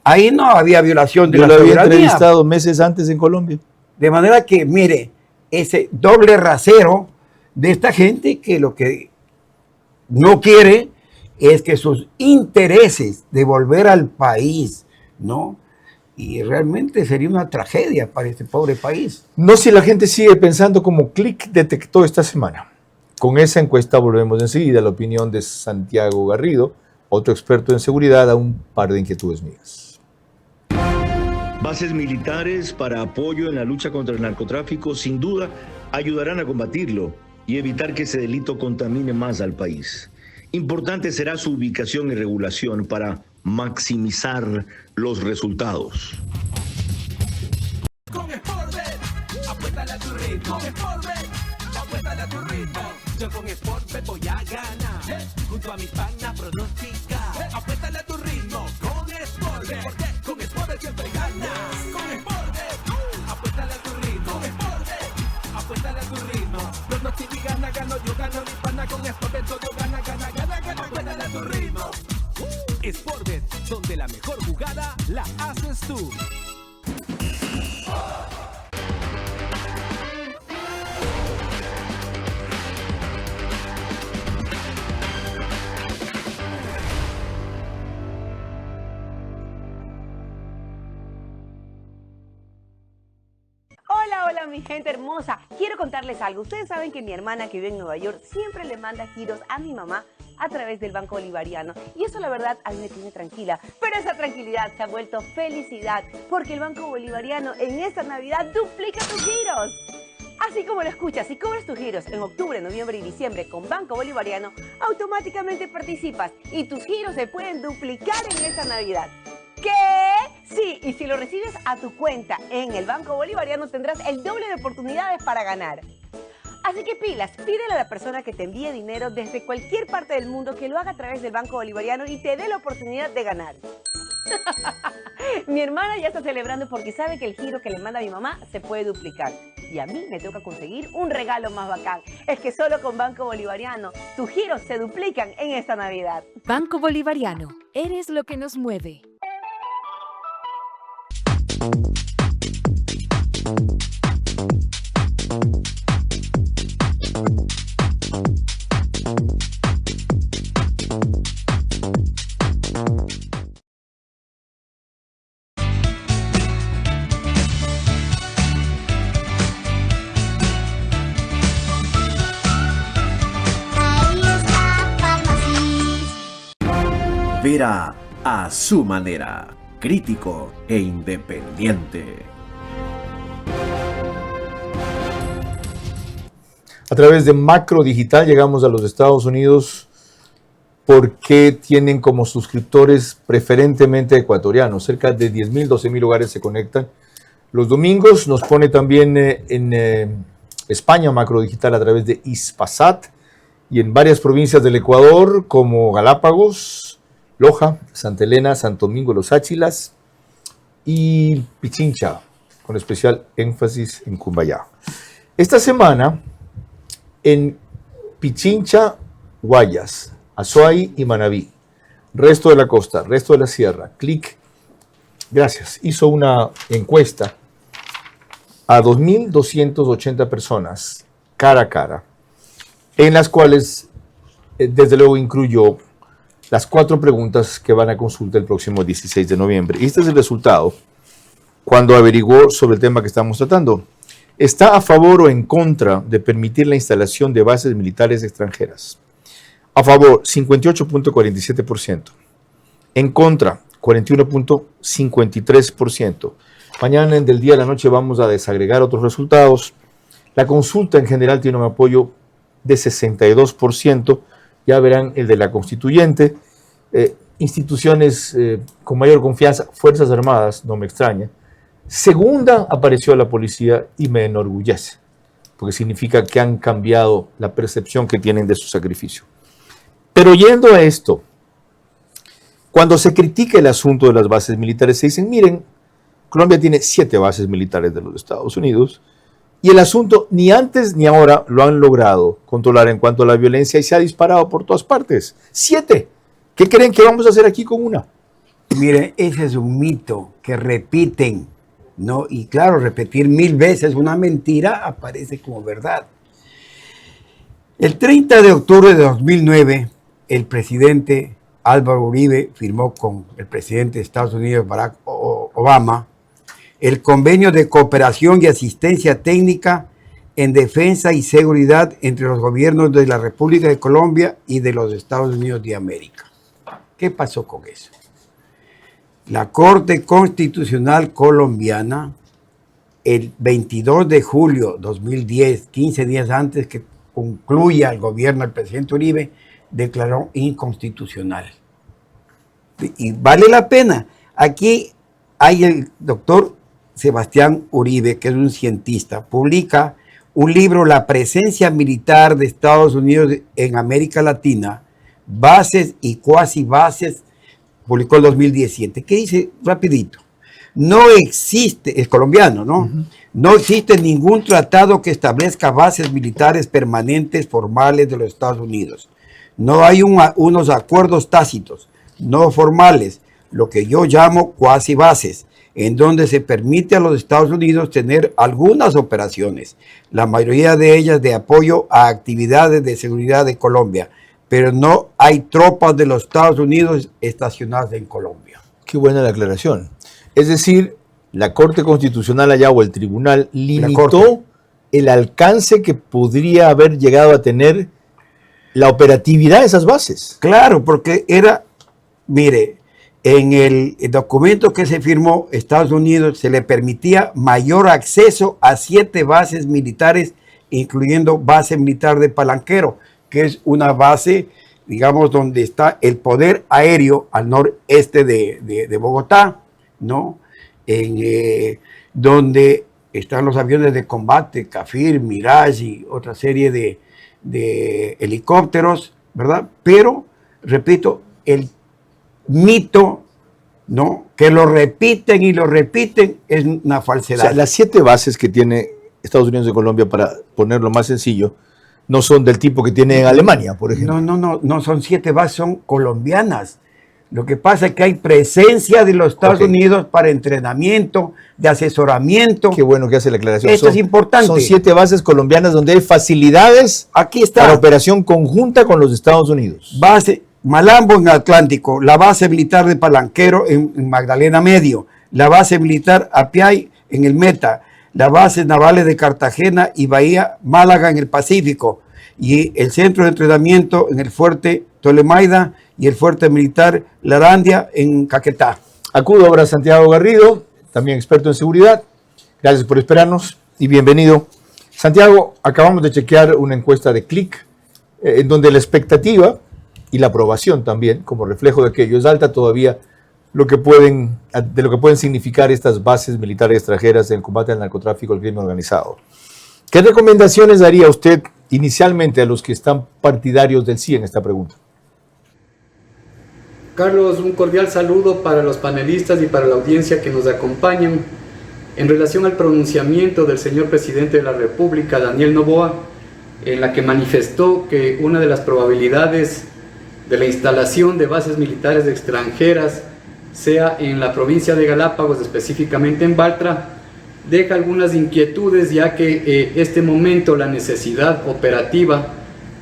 Ahí no había violación de Yo la lo había soberanía. entrevistado meses antes en Colombia. De manera que, mire, ese doble rasero de esta gente que lo que no quiere es que sus intereses de volver al país, ¿no? Y realmente sería una tragedia para este pobre país. No si la gente sigue pensando como Click detectó esta semana. Con esa encuesta volvemos enseguida a la opinión de Santiago Garrido, otro experto en seguridad, a un par de inquietudes mías. Bases militares para apoyo en la lucha contra el narcotráfico sin duda ayudarán a combatirlo y evitar que ese delito contamine más al país. Importante será su ubicación y regulación para maximizar los resultados. Con Sportbet, apuéstale a tu ritmo. Sportbet, apuéstale a tu ritmo. Yo con Sportbet voy a ganar. Junto a mis panas pronostica. Apuéstale a tu ritmo. Con Sportbet, porque con Sportbet siempre ganas. Con Sportbet, apuéstale a tu ritmo. Con Sportbet, apuéstale a tu ritmo. Pronostica y gana, gano, yo gano, mi pana. Con Sportbet todo gana, gana, gana, gana. Apuéstale a tu ritmo. Sportbet, donde la mejor jugada la haces tú. Hola mi gente hermosa, quiero contarles algo. Ustedes saben que mi hermana que vive en Nueva York siempre le manda giros a mi mamá a través del Banco Bolivariano y eso la verdad a mí me tiene tranquila, pero esa tranquilidad se ha vuelto felicidad porque el Banco Bolivariano en esta Navidad duplica tus giros. Así como lo escuchas, si cobras tus giros en octubre, noviembre y diciembre con Banco Bolivariano, automáticamente participas y tus giros se pueden duplicar en esta Navidad. ¿Qué? Sí, y si lo recibes a tu cuenta en el Banco Bolivariano tendrás el doble de oportunidades para ganar. Así que pilas, pídele a la persona que te envíe dinero desde cualquier parte del mundo que lo haga a través del Banco Bolivariano y te dé la oportunidad de ganar. Mi hermana ya está celebrando porque sabe que el giro que le manda a mi mamá se puede duplicar. Y a mí me toca conseguir un regalo más bacán. Es que solo con Banco Bolivariano tus giros se duplican en esta Navidad. Banco Bolivariano, eres lo que nos mueve. Vera a su manera, crítico e independiente. A través de Macro Digital llegamos a los Estados Unidos porque tienen como suscriptores preferentemente ecuatorianos. Cerca de 10.000, 12.000 hogares se conectan los domingos. Nos pone también en España Macro Digital a través de Hispasat y en varias provincias del Ecuador como Galápagos, Loja, Santa Elena, Santo Domingo de los Áchilas y Pichincha, con especial énfasis en Cumbayá. Esta semana en Pichincha, Guayas, Azuay y Manabí, resto de la costa, resto de la sierra, CLIC, gracias, hizo una encuesta a 2.280 personas, cara a cara, en las cuales, desde luego, incluyó las 4 preguntas que van a consulta el próximo 16 de noviembre. Y este es el resultado cuando averiguó sobre el tema que estamos tratando. ¿Está a favor o en contra de permitir la instalación de bases militares extranjeras? A favor, 58.47%. En contra, 41.53%. Mañana del día a la noche vamos a desagregar otros resultados. La consulta en general tiene un apoyo de 62%. Ya verán el de la constituyente. Instituciones con mayor confianza, Fuerzas Armadas, no me extraña. Segunda apareció la policía y me enorgullece, porque significa que han cambiado la percepción que tienen de su sacrificio. Pero yendo a esto, cuando se critica el asunto de las bases militares, se dicen, miren, Colombia tiene 7 bases militares de los Estados Unidos y el asunto ni antes ni ahora lo han logrado controlar en cuanto a la violencia y se ha disparado por todas partes. 7. ¿Qué creen que vamos a hacer aquí con una? Mire, ese es un mito que repiten, ¿no? Y claro, repetir 1000 veces una mentira aparece como verdad. El 30 de octubre de 2009, el presidente Álvaro Uribe firmó con el presidente de Estados Unidos, Barack Obama, el convenio de cooperación y asistencia técnica en defensa y seguridad entre los gobiernos de la República de Colombia y de los Estados Unidos de América. ¿Qué pasó con eso? La Corte Constitucional colombiana, el 22 de julio de 2010, 15 días antes que concluya el gobierno del presidente Uribe, declaró inconstitucional. Y vale la pena. Aquí hay el doctor Sebastián Uribe, que es un cientista, publica un libro, La presencia militar de Estados Unidos en América Latina, bases y cuasi bases, publicó en 2017. ¿Qué dice? Rapidito. No existe, es colombiano, ¿no? No existe ningún tratado que establezca bases militares permanentes formales de los Estados Unidos. No hay unos acuerdos tácitos, no formales, lo que yo llamo cuasi bases, en donde se permite a los Estados Unidos tener algunas operaciones, la mayoría de ellas de apoyo a actividades de seguridad de Colombia, pero no hay tropas de los Estados Unidos estacionadas en Colombia. Qué buena la aclaración. Es decir, la Corte Constitucional allá o el Tribunal limitó el alcance que podría haber llegado a tener la operatividad de esas bases. Claro, porque era, mire, en el documento que se firmó, Estados Unidos se le permitía mayor acceso a 7 bases militares, incluyendo base militar de Palanquero, que es una base, digamos, donde está el poder aéreo al noreste de Bogotá, ¿no? Donde están los aviones de combate, Cafir, Mirage y otra serie de helicópteros, ¿verdad? Pero, repito, el mito, ¿no? Que lo repiten y lo repiten es una falsedad. O sea, las 7 bases que tiene Estados Unidos de Colombia, para ponerlo más sencillo, no son del tipo que tiene en Alemania, por ejemplo. No son 7 bases, son colombianas. Lo que pasa es que hay presencia de los Estados Unidos para entrenamiento, de asesoramiento. Qué bueno que hace la aclaración. Esto es importante. Son 7 bases colombianas donde hay facilidades para operación conjunta con los Estados Unidos. Base Malambo en Atlántico, la base militar de Palanquero en Magdalena Medio, la base militar Apiay en el Meta, las bases navales de Cartagena y Bahía Málaga en el Pacífico, y el centro de entrenamiento en el fuerte Tolemaida y el fuerte militar Larandia en Caquetá. Acudo ahora a Santiago Garrido, también experto en seguridad. Gracias por esperarnos y bienvenido. Santiago, acabamos de chequear una encuesta de CLIC, en donde la expectativa y la aprobación también, como reflejo de aquello, es alta todavía de lo que pueden significar estas bases militares extranjeras en el combate al narcotráfico y al crimen organizado. ¿Qué recomendaciones daría usted inicialmente a los que están partidarios del sí en esta pregunta. Carlos, un cordial saludo para los panelistas y para la audiencia que nos acompañan. En relación al pronunciamiento del señor presidente de la República, Daniel Noboa, en la que manifestó que una de las probabilidades de la instalación de bases militares extranjeras sea en la provincia de Galápagos, específicamente en Baltra, deja algunas inquietudes, ya que este momento la necesidad operativa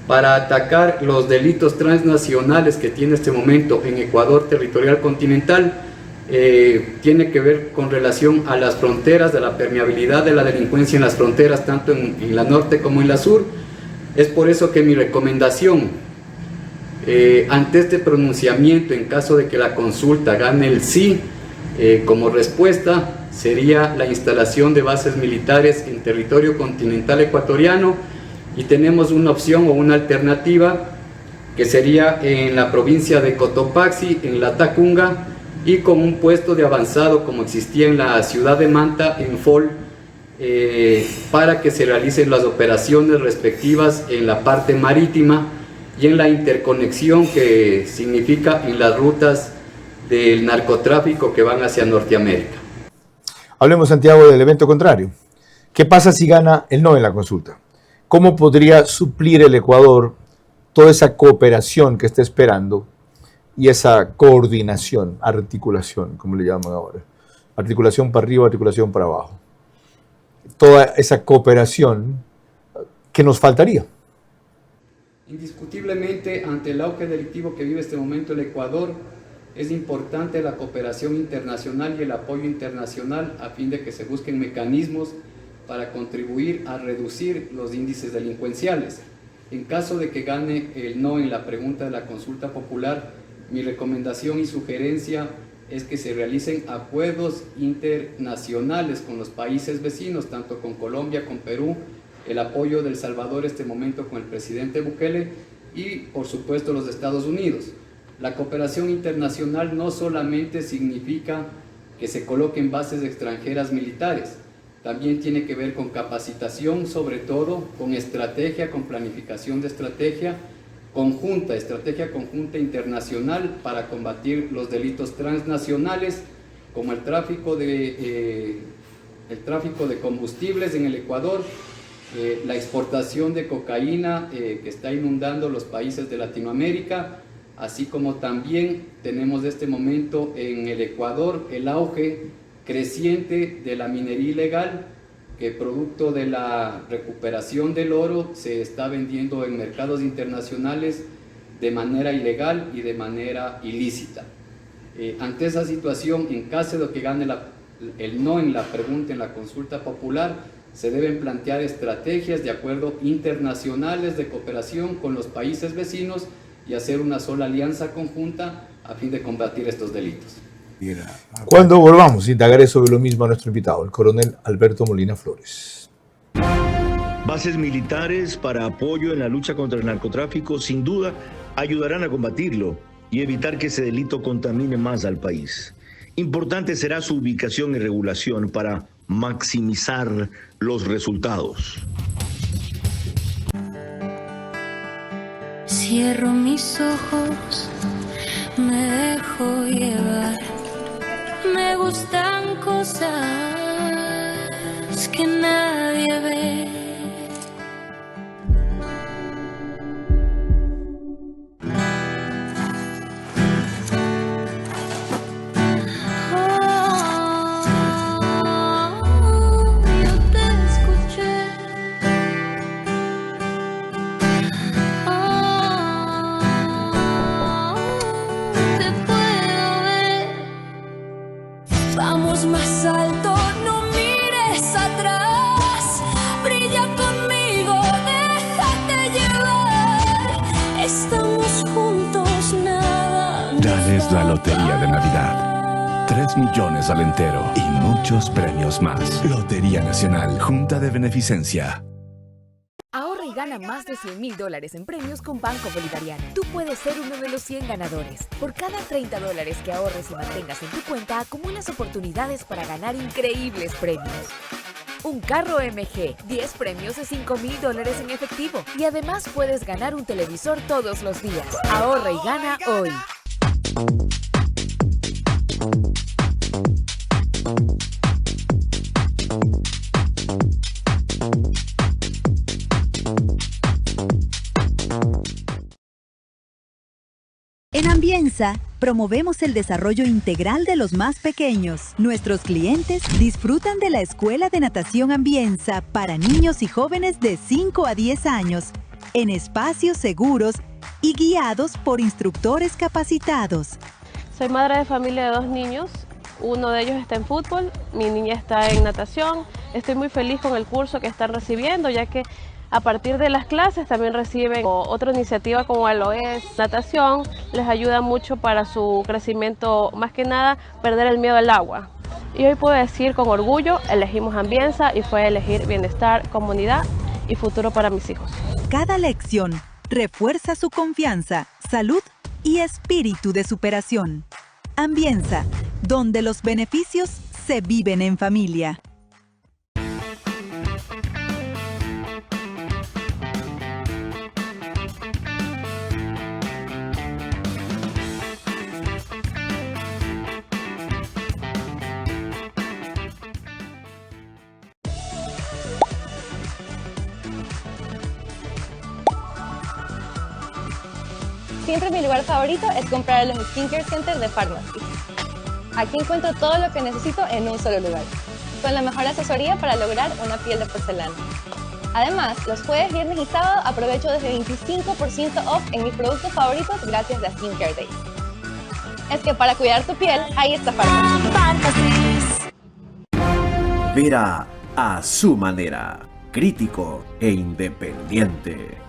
para atacar los delitos transnacionales que tiene este momento en Ecuador territorial continental tiene que ver con relación a las fronteras, de la permeabilidad de la delincuencia en las fronteras, tanto en la norte como en la sur. Es por eso que mi recomendación ante este pronunciamiento, en caso de que la consulta gane el sí, como respuesta sería la instalación de bases militares en territorio continental ecuatoriano, y tenemos una opción o una alternativa que sería en la provincia de Cotopaxi, en la Tacunga, y con un puesto de avanzado como existía en la ciudad de Manta, en FOL, para que se realicen las operaciones respectivas en la parte marítima y en la interconexión que significa en las rutas del narcotráfico que van hacia Norteamérica. Hablemos, Santiago, del evento contrario. ¿Qué pasa si gana el no en la consulta? ¿Cómo podría suplir el Ecuador toda esa cooperación que está esperando y esa coordinación, articulación, como le llaman ahora? Articulación para arriba, articulación para abajo. Toda esa cooperación que nos faltaría. Indiscutiblemente, ante el auge delictivo que vive este momento el Ecuador, es importante la cooperación internacional y el apoyo internacional a fin de que se busquen mecanismos para contribuir a reducir los índices delincuenciales. En caso de que gane el no en la pregunta de la consulta popular, mi recomendación y sugerencia es que se realicen acuerdos internacionales con los países vecinos, tanto con Colombia, con Perú, el apoyo de El Salvador este momento con el presidente Bukele y, por supuesto, los Estados Unidos. La cooperación internacional no solamente significa que se coloquen bases extranjeras militares, también tiene que ver con capacitación, sobre todo con estrategia, con planificación de estrategia conjunta internacional para combatir los delitos transnacionales, como el tráfico de combustibles en el Ecuador, la exportación de cocaína que está inundando los países de Latinoamérica, así como también tenemos de este momento en el Ecuador el auge creciente de la minería ilegal, que producto de la recuperación del oro se está vendiendo en mercados internacionales de manera ilegal y de manera ilícita. Ante esa situación, en caso de que gane el no en la pregunta, en la consulta popular, se deben plantear estrategias de acuerdo internacionales de cooperación con los países vecinos y hacer una sola alianza conjunta a fin de combatir estos delitos. Cuando volvamos, indagaré sobre lo mismo a nuestro invitado, el coronel Alberto Molina Flores. Bases militares para apoyo en la lucha contra el narcotráfico sin duda ayudarán a combatirlo y evitar que ese delito contamine más al país. Importante será su ubicación y regulación para maximizar los resultados. Cierro mis ojos, me dejo llevar. Me gustan cosas que nadie ve. Más alto, no mires atrás, brilla conmigo, déjate llevar, estamos juntos, nada. Dales la lotería de Navidad. 3 millones al entero y muchos premios más. Lotería Nacional, Junta de Beneficencia. Ahorra y gana más de $100,000 en premios con Banco Bolivariano. Tú puedes ser uno de los 100 ganadores. Por cada $30 que ahorres y mantengas en tu cuenta, acumulas oportunidades para ganar increíbles premios. un carro MG, 10 premios de $5,000 en efectivo y además puedes ganar un televisor todos los días. Ahorra y gana hoy. En Ambienza, promovemos el desarrollo integral de los más pequeños. Nuestros clientes disfrutan de la Escuela de Natación Ambienza para niños y jóvenes de 5 a 10 años, en espacios seguros y guiados por instructores capacitados. Soy madre de familia de 2 niños. Uno de ellos está en fútbol, mi niña está en natación. Estoy muy feliz con el curso que están recibiendo, ya que a partir de las clases también reciben otra iniciativa como lo es natación. Les ayuda mucho para su crecimiento, más que nada perder el miedo al agua. Y hoy puedo decir con orgullo, elegimos Ambienza y fue elegir bienestar, comunidad y futuro para mis hijos. Cada lección refuerza su confianza, salud y espíritu de superación. Ambienza, donde los beneficios se viven en familia. Siempre mi lugar favorito es comprar en los Skincare Center de Pharmacy. Aquí encuentro todo lo que necesito en un solo lugar, con la mejor asesoría para lograr una piel de porcelana. Además, los jueves, viernes y sábado aprovecho desde 25% off en mis productos favoritos gracias a Skincare Days. Es que para cuidar tu piel, ahí está Pharmacy. Vera a su manera, crítico e independiente.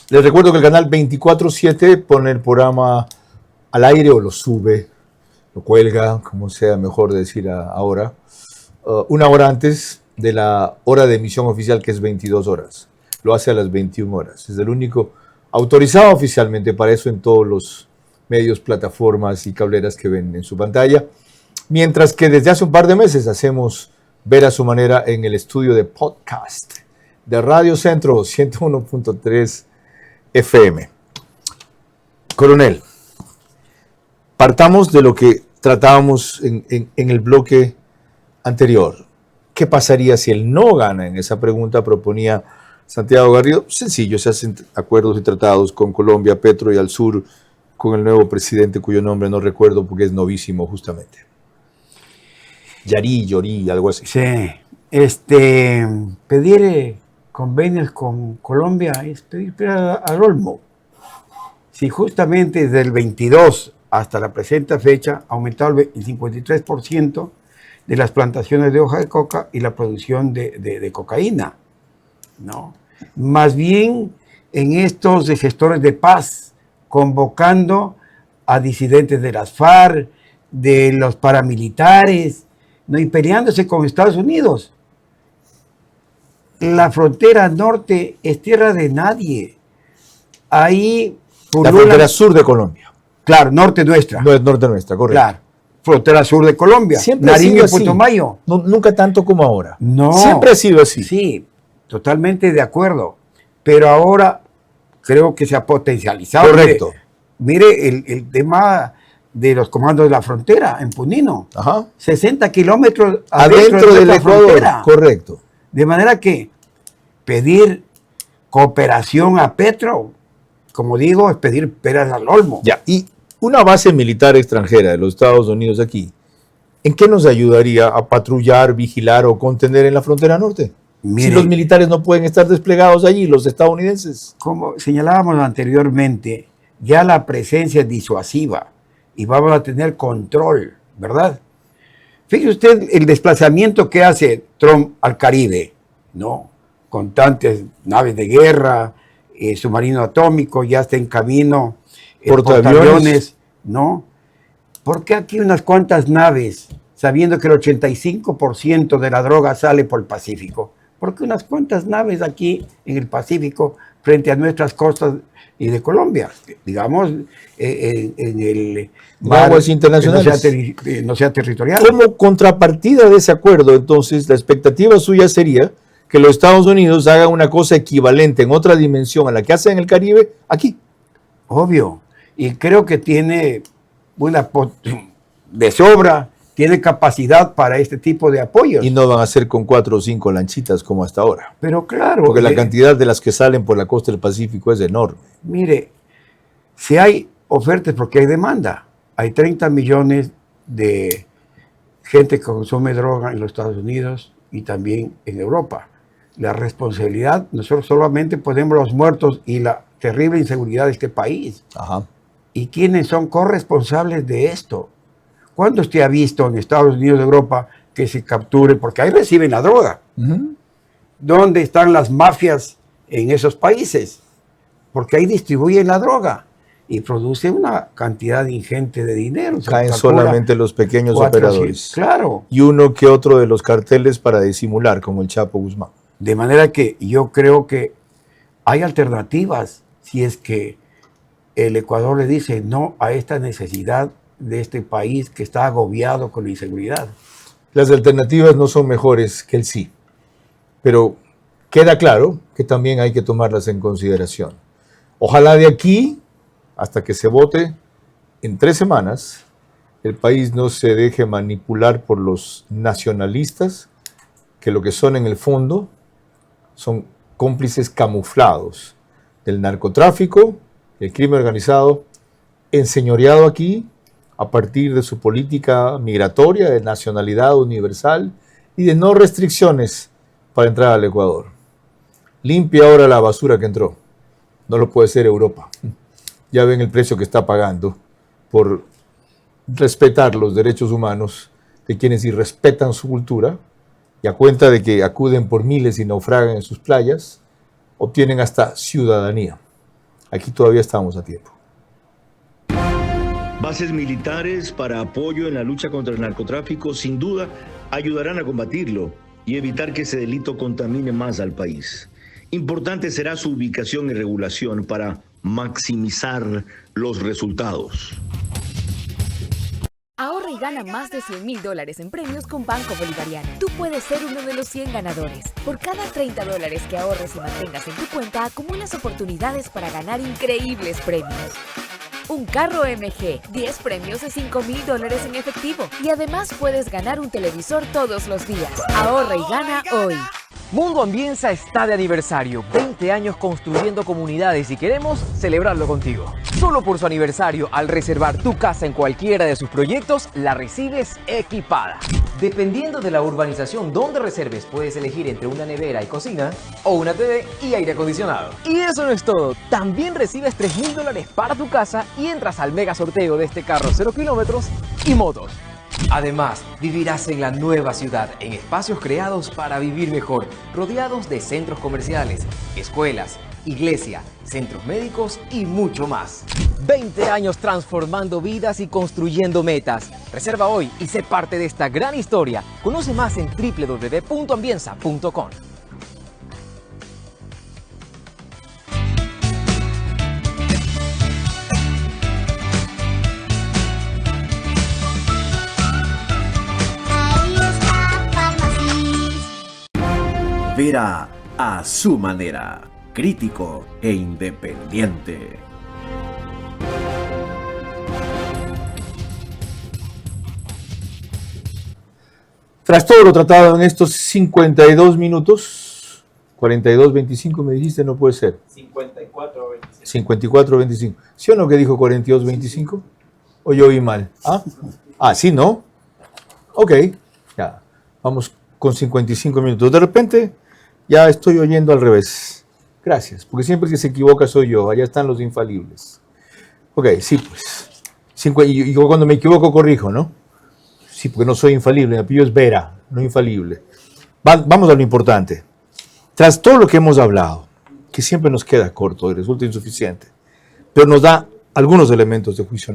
Les recuerdo que el canal 24/7 pone el programa al aire o lo sube, lo cuelga, como sea mejor decir ahora, una hora antes de la hora de emisión oficial, que es 22 horas. Lo hace a las 21 horas. Es el único autorizado oficialmente para eso en todos los medios, plataformas y cableras que ven en su pantalla. Mientras que desde hace un par de meses hacemos Ver a su manera en el estudio de podcast de Radio Centro 101.3 FM. Coronel, partamos de lo que tratábamos en el bloque anterior. ¿Qué pasaría si él no gana? En esa pregunta proponía Santiago Garrido. Sencillo, se hacen acuerdos y tratados con Colombia, Petro y al sur con el nuevo presidente cuyo nombre no recuerdo porque es novísimo justamente. Llorí, algo así. Sí, pedir convenios con Colombia es pedir al olmo. Si justamente desde el 22 hasta la presente fecha ha aumentado el 53% de las plantaciones de hoja de coca y la producción de cocaína, ¿no? Más bien en estos gestores de paz, convocando a disidentes de las FARC, de los paramilitares, ¿no? Y peleándose con Estados Unidos. La frontera norte es tierra de nadie. Ahí la frontera sur de Colombia. Claro, norte nuestra. No es norte nuestra, correcto. Claro, frontera sur de Colombia. Siempre Nariño ha y sido Putumayo. No, nunca tanto como ahora. No. Siempre ha sido así. Sí, totalmente de acuerdo. Pero ahora creo que se ha potencializado. Correcto. Mire el tema de los comandos de la frontera en Punino. Ajá. 60 kilómetros adentro del Ecuador. Frontera. Correcto. De manera que pedir cooperación a Petro, como digo, es pedir peras al olmo. Ya, y una base militar extranjera de los Estados Unidos aquí, ¿en qué nos ayudaría a patrullar, vigilar o contener en la frontera norte? Mire, si los militares no pueden estar desplegados allí, los estadounidenses. Como señalábamos anteriormente, ya la presencia es disuasiva y vamos a tener control, ¿verdad? Fíjese usted el desplazamiento que hace Trump al Caribe, ¿no? Con tantas naves de guerra, submarino atómico, ya está en camino, portaaviones, ¿no? ¿Por qué aquí unas cuantas naves, sabiendo que el 85% de la droga sale por el Pacífico? porque unas cuantas naves aquí en el Pacífico frente a nuestras costas y de Colombia, digamos, en el mar aguas internacionales, que no sea territorial. Como contrapartida de ese acuerdo, entonces, la expectativa suya sería que los Estados Unidos hagan una cosa equivalente en otra dimensión a la que hacen en el Caribe, aquí. Obvio, y creo que tiene de sobra, tiene capacidad para este tipo de apoyos. Y no van a ser con 4 o 5 lanchitas como hasta ahora. Pero claro. Porque la cantidad de las que salen por la costa del Pacífico es enorme. Mire, si hay ofertas porque hay demanda. Hay 30 millones de gente que consume droga en los Estados Unidos y también en Europa. La responsabilidad, nosotros solamente ponemos los muertos y la terrible inseguridad de este país. Ajá. ¿Y quiénes son corresponsables de esto? ¿Cuándo usted ha visto en Estados Unidos de Europa que se capture? Porque ahí reciben la droga. ¿Dónde están las mafias en esos países? Porque ahí distribuyen la droga y produce una cantidad ingente de dinero. Caen solamente los pequeños operadores. Claro. Y uno que otro de los carteles para disimular, como el Chapo Guzmán. De manera que yo creo que hay alternativas si es que el Ecuador le dice no a esta necesidad de este país que está agobiado con la inseguridad. Las alternativas no son mejores que el sí, pero queda claro que también hay que tomarlas en consideración. Ojalá de aquí hasta que se vote en 3 semanas, el país no se deje manipular por los nacionalistas, que lo que son en el fondo son cómplices camuflados del narcotráfico, el crimen organizado, enseñoreado aquí a partir de su política migratoria, de nacionalidad universal y de no restricciones para entrar al Ecuador. Limpia ahora la basura que entró. No lo puede hacer Europa. Ya ven el precio que está pagando por respetar los derechos humanos de quienes irrespetan su cultura y a cuenta de que acuden por miles y naufragan en sus playas, obtienen hasta ciudadanía. Aquí todavía estamos a tiempo. Bases militares para apoyo en la lucha contra el narcotráfico sin duda ayudarán a combatirlo y evitar que ese delito contamine más al país. Importante será su ubicación y regulación para maximizar los resultados. Ahorra y gana más de $100,000 en premios con Banco Bolivariano. Tú puedes ser uno de los 100 ganadores. Por cada $30 que ahorres y mantengas en tu cuenta, acumulas oportunidades para ganar increíbles premios. Un carro MG, 10 premios de $5,000 en efectivo. Y además puedes ganar un televisor todos los días. Ahorra y gana hoy. Mundo Ambienza está de aniversario, 20 años construyendo comunidades y queremos celebrarlo contigo. Solo por su aniversario, al reservar tu casa en cualquiera de sus proyectos, la recibes equipada. Dependiendo de la urbanización donde reserves, puedes elegir entre una nevera y cocina o una TV y aire acondicionado. Y eso no es todo, también recibes $3,000 para tu casa y entras al mega sorteo de este carro 0 kilómetros y motos. Además, vivirás en la nueva ciudad, en espacios creados para vivir mejor, rodeados de centros comerciales, escuelas, iglesia, centros médicos y mucho más. 20 años transformando vidas y construyendo metas. Reserva hoy y sé parte de esta gran historia. Conoce más en www.ambienza.com. Vera a su manera, crítico e independiente. Tras todo lo tratado en estos 52 minutos, 42-25 me dijiste, no puede ser. 54-25. 54-25. ¿Sí o no que dijo 42-25? ¿O yo oí mal? Ah, sí, ¿no? Ok, ya, vamos con 55 minutos. De repente ya estoy oyendo al revés. Gracias, porque siempre que se equivoca soy yo. Allá están los infalibles. Ok, sí, pues. Y yo cuando me equivoco corrijo, ¿no? Sí, porque no soy infalible. Mi apellido es Vera, no infalible. Vamos a lo importante. Tras todo lo que hemos hablado, que siempre nos queda corto y resulta insuficiente, pero nos da algunos elementos de juicio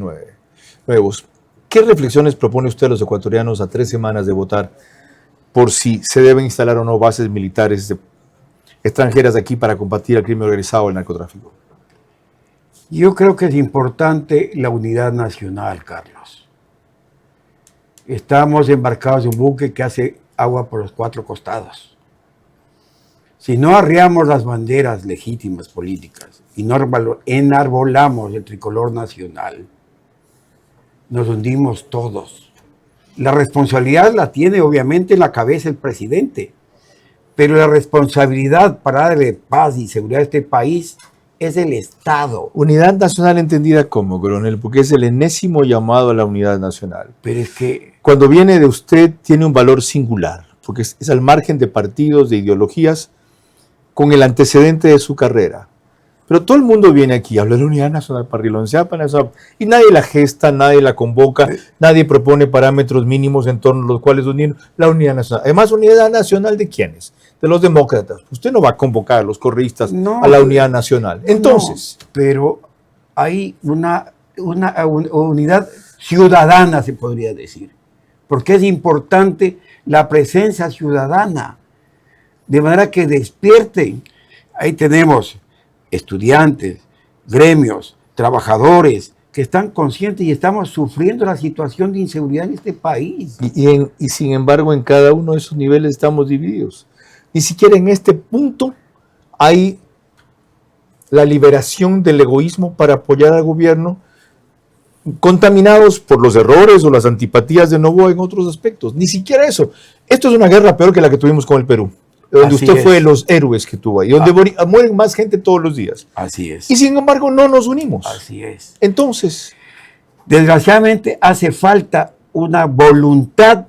nuevos. ¿Qué reflexiones propone usted a los ecuatorianos a 3 semanas de votar por si se deben instalar o no bases militares extranjeras aquí para combatir el crimen organizado y el narcotráfico? Yo creo que es importante la unidad nacional, Carlos. Estamos embarcados en un buque que hace agua por los 4 costados. Si no arriamos las banderas legítimas políticas y no enarbolamos el tricolor nacional, nos hundimos todos. La responsabilidad la tiene obviamente en la cabeza el presidente, pero la responsabilidad para darle paz y seguridad a este país es el Estado. Unidad nacional entendida como, coronel, porque es el enésimo llamado a la unidad nacional. Pero es que cuando viene de usted tiene un valor singular, porque es al margen de partidos, de ideologías, con el antecedente de su carrera. Pero todo el mundo viene aquí, habla de la unidad nacional para Rilonceapa, y nadie la gesta, nadie la convoca, nadie propone parámetros mínimos en torno a los cuales unir la unidad nacional. Además, ¿unidad nacional de quiénes? De los demócratas. Usted no va a convocar a los correístas a la unidad nacional. Entonces. No, pero hay una unidad ciudadana, se podría decir. Porque es importante la presencia ciudadana. De manera que despierten. Ahí tenemos estudiantes, gremios, trabajadores, que están conscientes y estamos sufriendo la situación de inseguridad en este país. Y sin embargo, en cada uno de esos niveles estamos divididos. Ni siquiera en este punto hay la liberación del egoísmo para apoyar al gobierno, contaminados por los errores o las antipatías de Noboa en otros aspectos. Ni siquiera eso. Esto es una guerra peor que la que tuvimos con el Perú, donde Así usted es. fue de los héroes que tuvo ahí, donde mueren más gente todos los días. Así es. Y sin embargo no nos unimos. Así es. Entonces, desgraciadamente hace falta una voluntad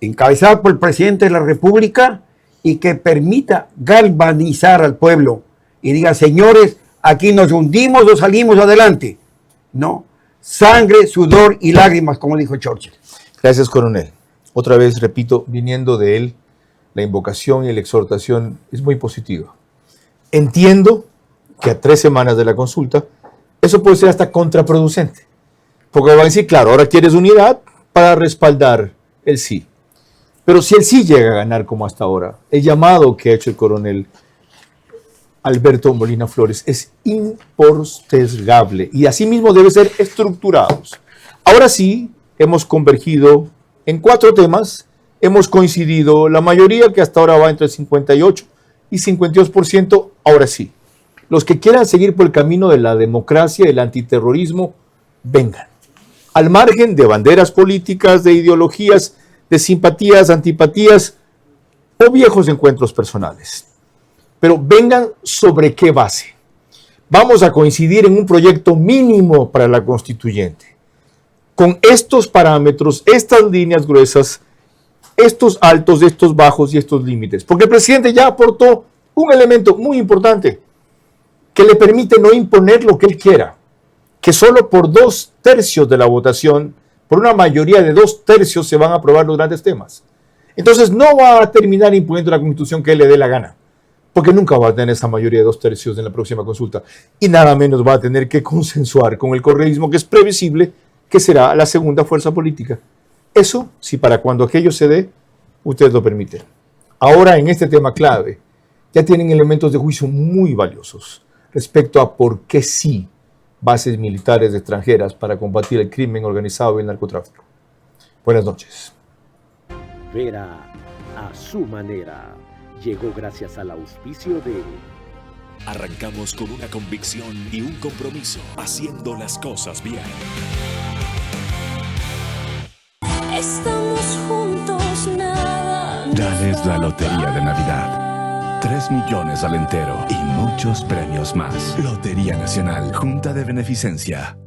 encabezada por el presidente de la República y que permita galvanizar al pueblo y diga, señores, aquí nos hundimos o salimos adelante. No, sangre, sudor y lágrimas, como dijo Churchill. gracias, coronel. Otra vez, repito, viniendo de él, la invocación y la exhortación es muy positiva. Entiendo que a 3 semanas de la consulta, eso puede ser hasta contraproducente. Porque van a decir, claro, ahora quieres unidad para respaldar el sí. Pero si el sí llega a ganar como hasta ahora, el llamado que ha hecho el coronel Alberto Molina Flores es impostergable y asimismo debe ser estructurados. Ahora sí, hemos convergido en 4 temas, hemos coincidido, la mayoría que hasta ahora va entre el 58 y 52%, ahora sí. Los que quieran seguir por el camino de la democracia y el antiterrorismo, vengan. Al margen de banderas políticas, de ideologías, de simpatías, antipatías o viejos encuentros personales. Pero vengan sobre qué base. Vamos a coincidir en un proyecto mínimo para la constituyente. Con estos parámetros, estas líneas gruesas, estos altos, estos bajos y estos límites. Porque el presidente ya aportó un elemento muy importante que le permite no imponer lo que él quiera. Que solo por 2/3 de la votación, por una mayoría de 2/3 se van a aprobar los grandes temas. Entonces no va a terminar imponiendo la constitución que él le dé la gana, porque nunca va a tener esa mayoría de 2/3 en la próxima consulta, y nada menos va a tener que consensuar con el correísmo, que es previsible que será la segunda fuerza política. Eso, si para cuando aquello se dé, ustedes lo permiten. Ahora, en este tema clave, ya tienen elementos de juicio muy valiosos respecto a por qué sí bases militares extranjeras para combatir el crimen organizado y el narcotráfico. Buenas noches. Vera a su manera. Llegó gracias al auspicio de... Arrancamos con una convicción y un compromiso, haciendo las cosas bien. Estamos juntos, nada. Dales la lotería de Navidad. 3 millones al entero y muchos premios más. Lotería Nacional, Junta de Beneficencia.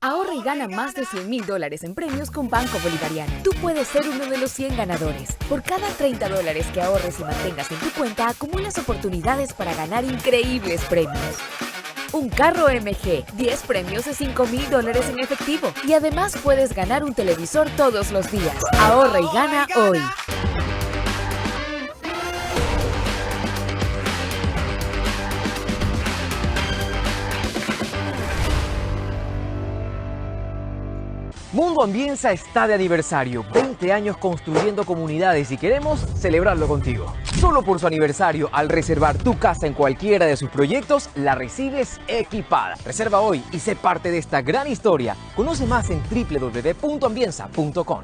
Ahorra y y gana más de $100,000 en premios con Banco Bolivariano. Tú puedes ser uno de los 100 ganadores. Por cada $30 que ahorres y mantengas en tu cuenta, acumulas oportunidades para ganar increíbles premios. Un carro MG, 10 premios de $5,000 en efectivo. Y además puedes ganar un televisor todos los días. Ahorra y gana hoy. Mundo Ambienza está de aniversario, 20 años construyendo comunidades y queremos celebrarlo contigo. Solo por su aniversario, al reservar tu casa en cualquiera de sus proyectos, la recibes equipada. Reserva hoy y sé parte de esta gran historia. Conoce más en www.ambienza.com.